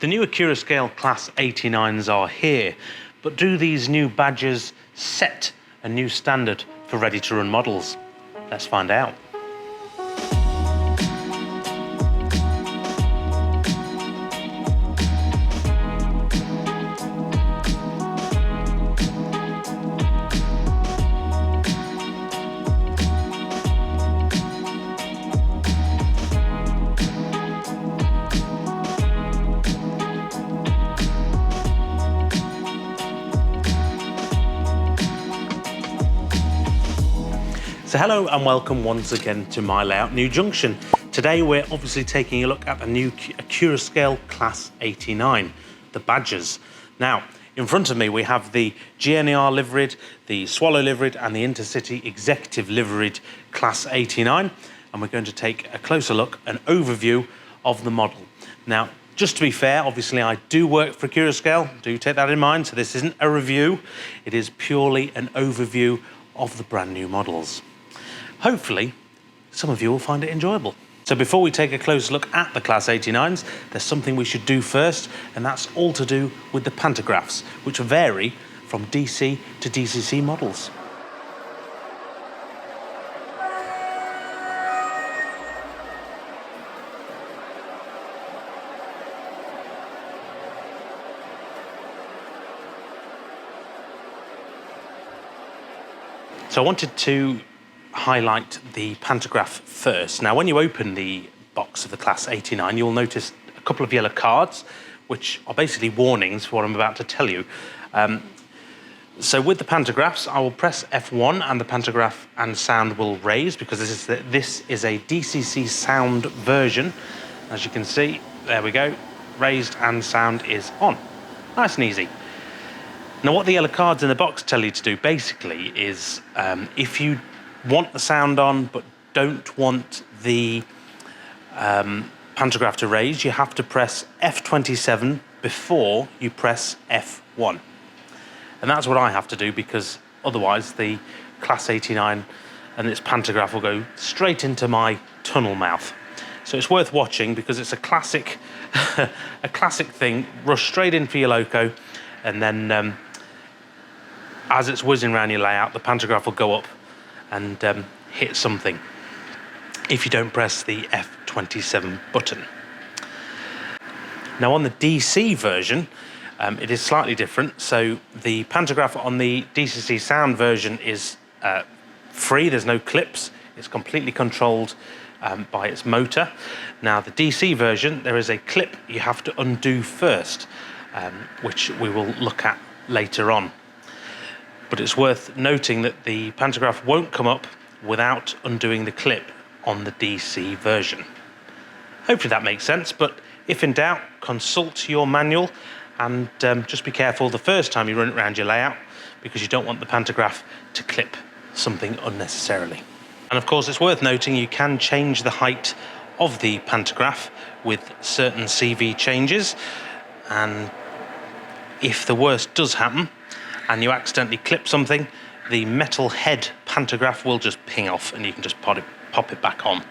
The new Accurascale Class 89s are here, but do these new badges set a new standard for ready-to-run models? Let's find out. So hello and welcome once again to my layout, New Junction. Today we're obviously taking a look at the new Accurascale Class 89, the Badgers. Now, in front of me we have the GNER liveried, the Swallow liveried and the Intercity Executive liveried Class 89, and we're going to take a closer look, an overview of the model. Now, just to be fair, obviously I do work for Accurascale, do take that in mind, so this isn't a review, it is purely an overview of the brand new models. Hopefully, some of you will find it enjoyable. So before we take a closer look at the Class 89s, there's something we should do first, and that's all to do with the pantographs, which vary from DC to DCC models. So I wanted to highlight the pantograph first. Now, when you open the box of the Class 89, you'll notice a couple of yellow cards, which are basically warnings for what I'm about to tell you. So with the pantographs, I will press F1 and the pantograph and sound will raise, because this is a DCC sound version. As you can see, there we go, raised and sound is on. Nice and easy. Now, what the yellow cards in the box tell you to do basically is if you want the sound on but don't want the pantograph to raise, you have to press F27 before you press F1. And that's what I have to do, because otherwise the Class 89 and its pantograph will go straight into my tunnel mouth. So it's worth watching, because it's a classic a classic thing. Rush straight in for your loco, and then as it's whizzing around your layout, the pantograph will go up and hit something if you don't press the F27 button. Now, on the DC version, it is slightly different. So the pantograph on the DCC sound version is free, there's no clips, it's completely controlled by its motor. Now, the DC version, there is a clip you have to undo first, which we will look at later on. But it's worth noting that the pantograph won't come up without undoing the clip on the DC version. Hopefully that makes sense, but if in doubt, consult your manual and just be careful the first time you run it around your layout, because you don't want the pantograph to clip something unnecessarily. And of course, it's worth noting you can change the height of the pantograph with certain CV changes, and if the worst does happen, and you accidentally clip something, the metal head pantograph will just ping off and you can just pop it back on.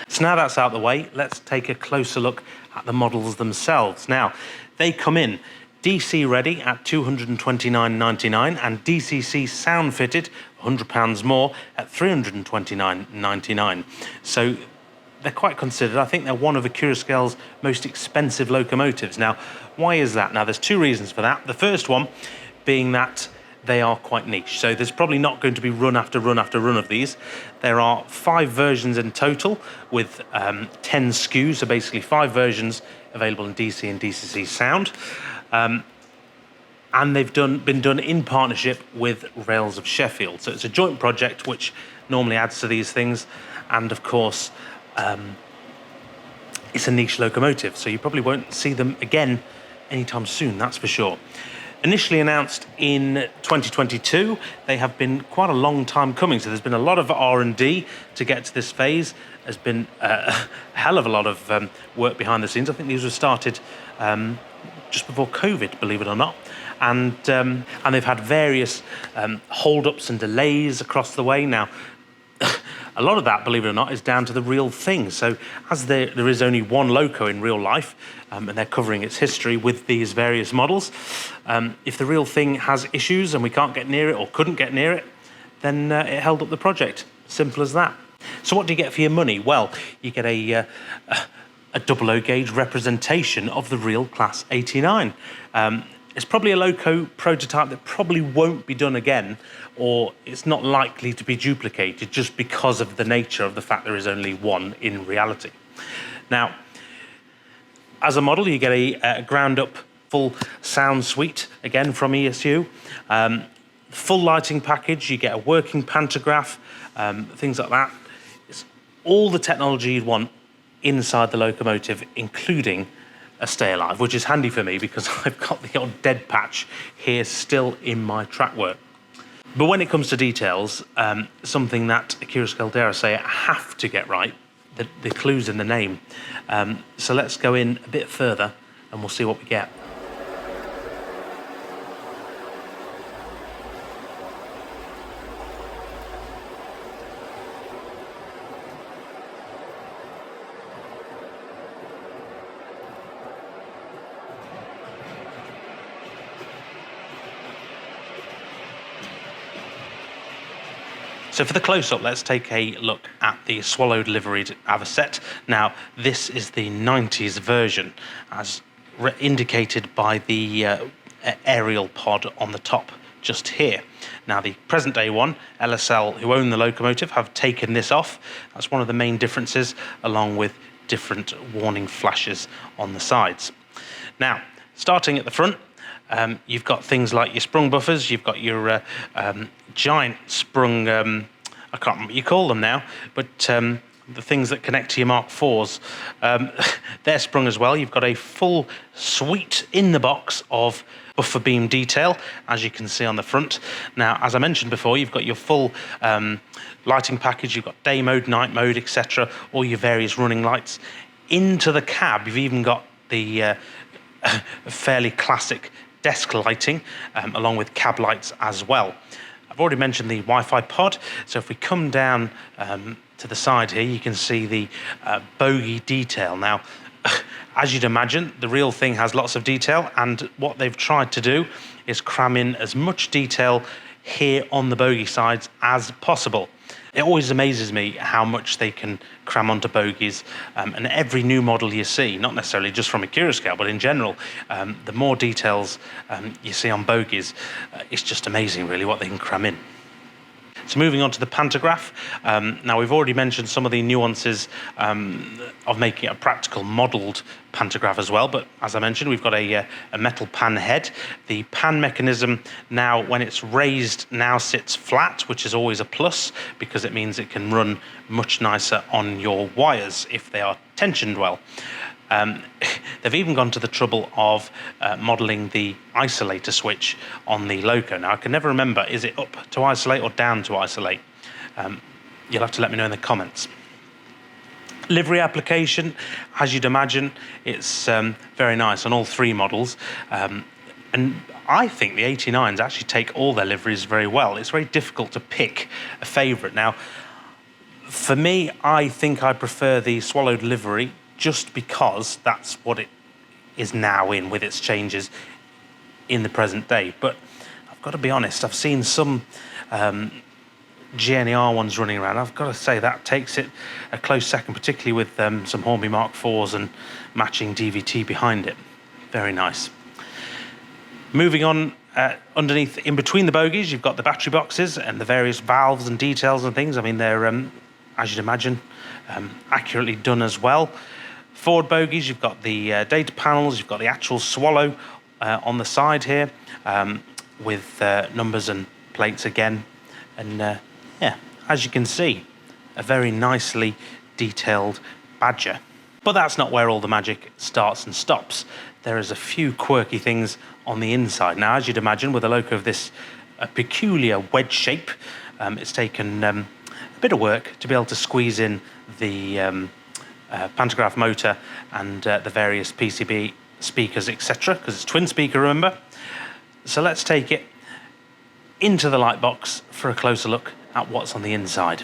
So now that's out of the way, let's take a closer look at the models themselves. Now, they come in DC ready at £229.99 and DCC sound fitted, £100 more, at £329.99. So they're quite considered. I think they're one of Accurascale's most expensive locomotives. Now, why is that? Now, there's two reasons for that. The first one being that they are quite niche. So there's probably not going to be run after run after run of these. There are 5 versions in total with 10 SKUs, so basically 5 versions available in DC and DCC sound. And they've been done in partnership with Rails of Sheffield. So it's a joint project which normally adds to these things. And of course, it's a niche locomotive, so you probably won't see them again anytime soon, that's for sure. Initially announced in 2022, they have been quite a long time coming. So there's been a lot of R&D to get to this phase. There's been a hell of a lot of work behind the scenes. I think these were started just before COVID, believe it or not. And they've had various hold-ups and delays across the way. Now, A lot of that, believe it or not, is down to the real thing. So as there is only one loco in real life, and they're covering its history with these various models, if the real thing has issues and we can't get near it or couldn't get near it, then it held up the project. Simple as that. So what do you get for your money? Well, you get a 00 gauge representation of the real Class 89. It's probably a loco prototype that probably won't be done again, or it's not likely to be duplicated just because of the nature of the fact there is only one in reality. Now, as a model, you get a ground-up full sound suite, again from ESU. Full lighting package, you get a working pantograph, things like that. It's all the technology you'd want inside the locomotive, including a stay alive, which is handy for me because I've got the odd dead patch here still in my track work. But when it comes to details, something that Accurascale, dare I say, have to get right, the clues in the name. So let's go in a bit further and we'll see what we get. So for the close-up, let's take a look at the swallowed liveried avocet. Now, this is the 90s version, as indicated by the aerial pod on the top just here. Now, the present-day one, LSL, who own the locomotive, have taken this off. That's one of the main differences, along with different warning flashes on the sides. Now, starting at the front, you've got things like your sprung buffers, you've got your giant sprung, I can't remember what you call them now, but the things that connect to your Mark IVs, they're sprung as well. You've got a full suite in the box of buffer beam detail, as you can see on the front. Now, as I mentioned before, you've got your full lighting package, you've got day mode, night mode, etc., all your various running lights. Into the cab, you've even got the fairly classic desk lighting, along with cab lights as well. I've already mentioned the Wi-Fi pod, so if we come down to the side here, you can see the bogie detail. Now, as you'd imagine, the real thing has lots of detail, and what they've tried to do is cram in as much detail here on the bogie sides as possible. It always amazes me how much they can cram onto bogies, and every new model you see, not necessarily just from Accurascale, but in general, the more details you see on bogies, it's just amazing really what they can cram in. So moving on to the pantograph. Now, we've already mentioned some of the nuances of making it a practical modelled pantograph as well, but as I mentioned, we've got a metal pan head. The pan mechanism now, when it's raised, now sits flat, which is always a plus because it means it can run much nicer on your wires if they are tensioned well. They've even gone to the trouble of modelling the isolator switch on the loco. Now, I can never remember, is it up to isolate or down to isolate? You'll have to let me know in the comments. Livery application, as you'd imagine, it's very nice on all three models. And I think the 89s actually take all their liveries very well. It's very difficult to pick a favourite. Now, for me, I think I prefer the swallowed livery, just because that's what it is now in with its changes in the present day. But I've got to be honest, I've seen some GNER ones running around. I've got to say that takes it a close second, particularly with some Hornby Mark IVs and matching DVT behind it. Very nice. Moving on, underneath, in between the bogies, you've got the battery boxes and the various valves and details and things. I mean, they're, as you'd imagine, accurately done as well. Forward bogies, you've got the data panels, you've got the actual swallow on the side here, with numbers and plates again. And yeah, as you can see, a very nicely detailed Badger. But that's not where all the magic starts and stops. There is a few quirky things on the inside. Now, as you'd imagine, with a loco of this peculiar wedge shape, it's taken a bit of work to be able to squeeze in the pantograph motor and the various PCB speakers, etc., because it's twin speaker, remember. So let's take it into the light box for a closer look at what's on the inside.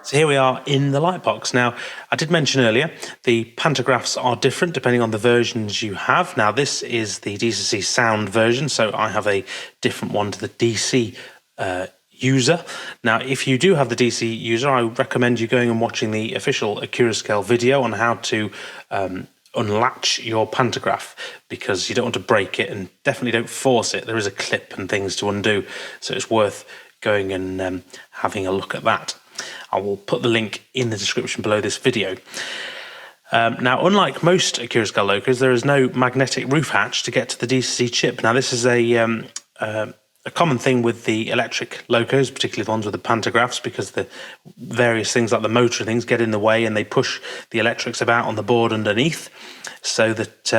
So here we are in the Lightbox. Now, I did mention earlier, the pantographs are different depending on the versions you have. Now, this is the DCC sound version, so I have a different one to the DC user. Now, if you do have the DC user, I recommend you going and watching the official Accurascale video on how to unlatch your pantograph, because you don't want to break it, and definitely don't force it. There is a clip and things to undo, so it's worth going and having a look at that. I will put the link in the description below this video. Now, unlike most Accurascale locos, there is no magnetic roof hatch to get to the DCC chip. Now, this is a common thing with the electric locos, particularly the ones with the pantographs, because the various things like the motor things get in the way and they push the electrics about on the board underneath, so that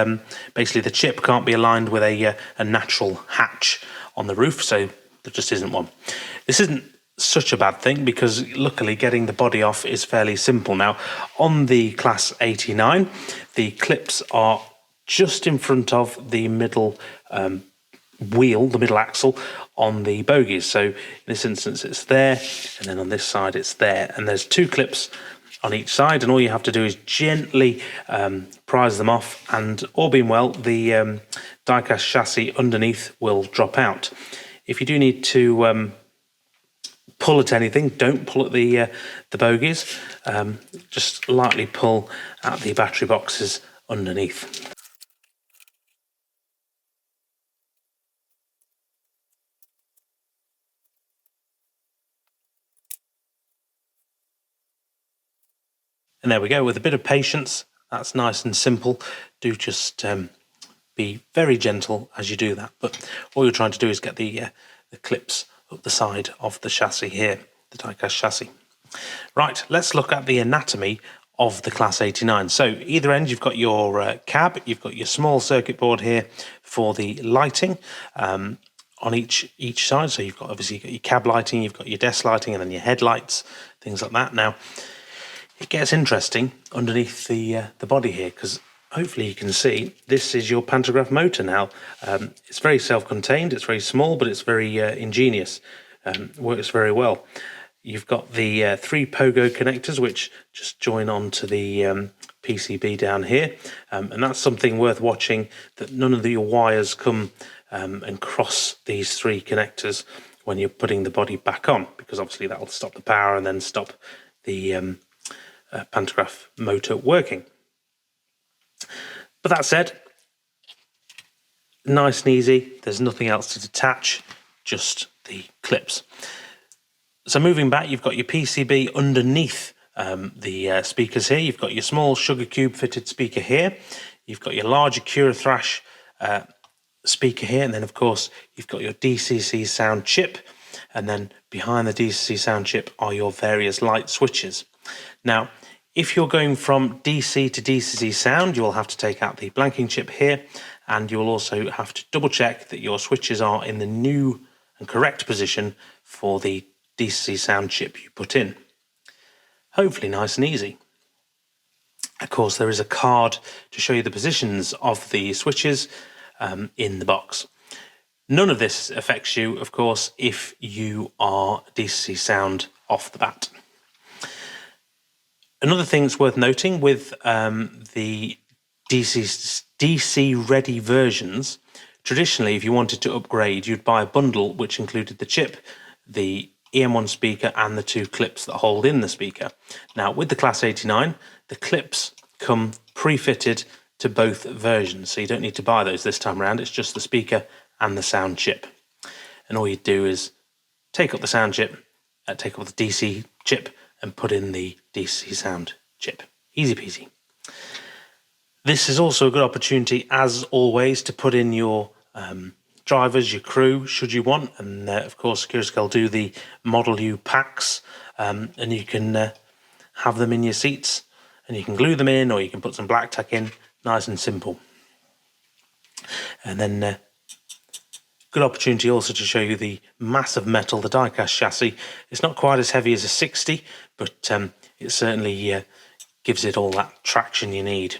basically the chip can't be aligned with a natural hatch on the roof, so there just isn't one. This isn't such a bad thing, because luckily getting the body off is fairly simple. Now, on the Class 89, the clips are just in front of the middle wheel, the middle axle on the bogies. So in this instance it's there, and then on this side it's there, and there's two clips on each side, and all you have to do is gently prise them off, and all being well, the die-cast chassis underneath will drop out. If you do need to pull at anything, don't pull at the bogies, just lightly pull at the battery boxes underneath. And there we go. With a bit of patience, that's nice and simple. Do just be very gentle as you do that. But all you're trying to do is get the clips up the side of the chassis here, the die-cast chassis. Right, let's look at the anatomy of the Class 89. So either end you've got your cab, you've got your small circuit board here for the lighting on each side. So you've got obviously your cab lighting, you've got your desk lighting, and then your headlights, things like that. Now, it gets interesting underneath the body here, because hopefully you can see this is your pantograph motor now. It's very self-contained, it's very small, but it's very ingenious, works very well. You've got the 3 pogo connectors which just join onto the PCB down here, and that's something worth watching, that none of your wires come and cross these 3 connectors when you're putting the body back on, because obviously that will stop the power and then stop the pantograph motor working. But that said, nice and easy, there's nothing else to detach, just the clips. So moving back, you've got your PCB underneath the speakers here. You've got your small sugar cube fitted speaker here, you've got your large Accurathrash speaker here, and then of course you've got your DCC sound chip, and then behind the DCC sound chip are your various light switches. Now, if you're going from DC to DCC sound, you'll have to take out the blanking chip here, and you'll also have to double check that your switches are in the new and correct position for the DCC sound chip you put in. Hopefully nice and easy. Of course, there is a card to show you the positions of the switches in the box. None of this affects you, of course, if you are DCC sound off the bat. Another thing that's worth noting with the DC ready versions, traditionally if you wanted to upgrade, you'd buy a bundle which included the chip, the EM1 speaker, and the 2 clips that hold in the speaker. Now, with the Class 89, the clips come pre-fitted to both versions, so you don't need to buy those this time around. It's just the speaker and the sound chip. And all you do is take up the sound chip, take up the DC chip, and put in the DC sound chip. Easy peasy. This is also a good opportunity, as always, to put in your drivers, your crew, should you want. And of course, Accurascale do the Model U packs, and you can have them in your seats, and you can glue them in, or you can put some black tack in. Nice and simple. And then good opportunity also to show you the massive metal, the die-cast chassis. It's not quite as heavy as a 60, but it certainly gives it all that traction you need.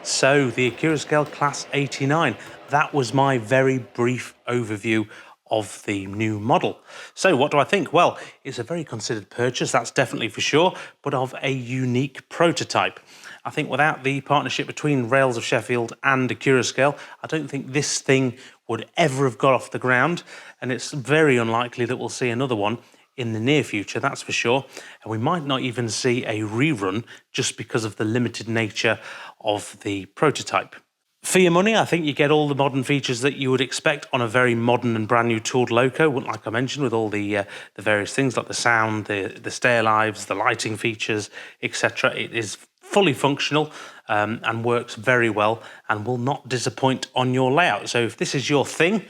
So the Accurascale Class 89, that was my very brief overview of the new model. So what do I think? Well, it's a very considered purchase, that's definitely for sure, but of a unique prototype. I think without the partnership between Rails of Sheffield and Accurascale, I don't think this thing would ever have got off the ground, and it's very unlikely that we'll see another one in the near future, that's for sure. And we might not even see a rerun just because of the limited nature of the prototype. For your money, I think you get all the modern features that you would expect on a very modern and brand new tooled loco, like I mentioned, with all the various things like the sound, the stair lives, the lighting features, etc. It is fully functional and works very well and will not disappoint on your layout. So if this is your thing,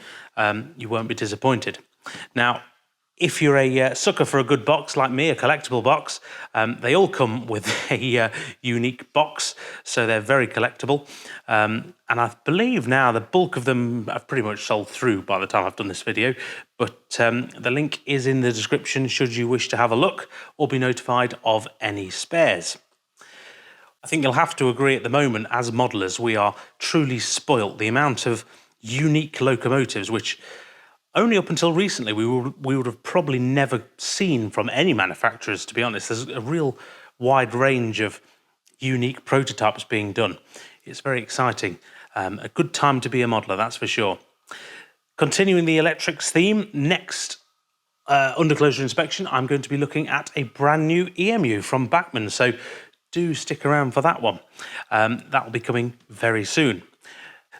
you won't be disappointed. Now, if you're a sucker for a good box like me, a collectible box, they all come with a unique box, so they're very collectible. And I believe now the bulk of them have pretty much sold through by the time I've done this video, but the link is in the description should you wish to have a look or be notified of any spares. I think you'll have to agree at the moment, as modelers, we are truly spoilt. The amount of unique locomotives, which only up until recently we would have probably never seen from any manufacturers, to be honest. There's a real wide range of unique prototypes being done. It's very exciting. A good time to be a modeler, that's for sure. Continuing the electrics theme, next under closure inspection, I'm going to be looking at a brand new EMU from Bachmann, so do stick around for that one. That will be coming very soon.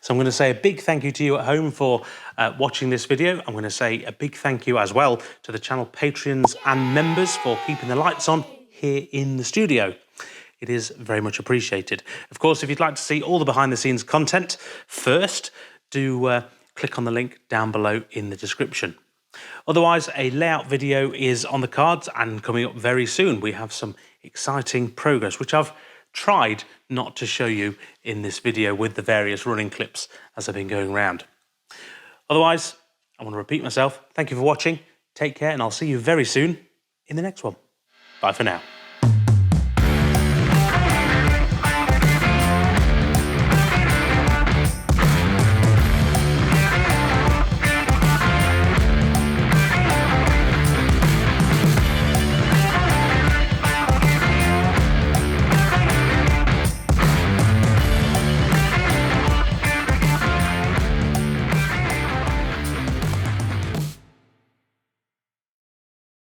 So I'm going to say a big thank you to you at home for watching this video. I'm going to say a big thank you as well to the channel patrons and members for keeping the lights on here in the studio. It is very much appreciated. Of course, if you'd like to see all the behind the scenes content first, do click on the link down below in the description. Otherwise, a layout video is on the cards and coming up very soon. We have some exciting progress, which I've tried not to show you in this video with the various running clips as I've been going around. Otherwise, I want to repeat myself. Thank you for watching. Take care, and I'll see you very soon in the next one. Bye for now.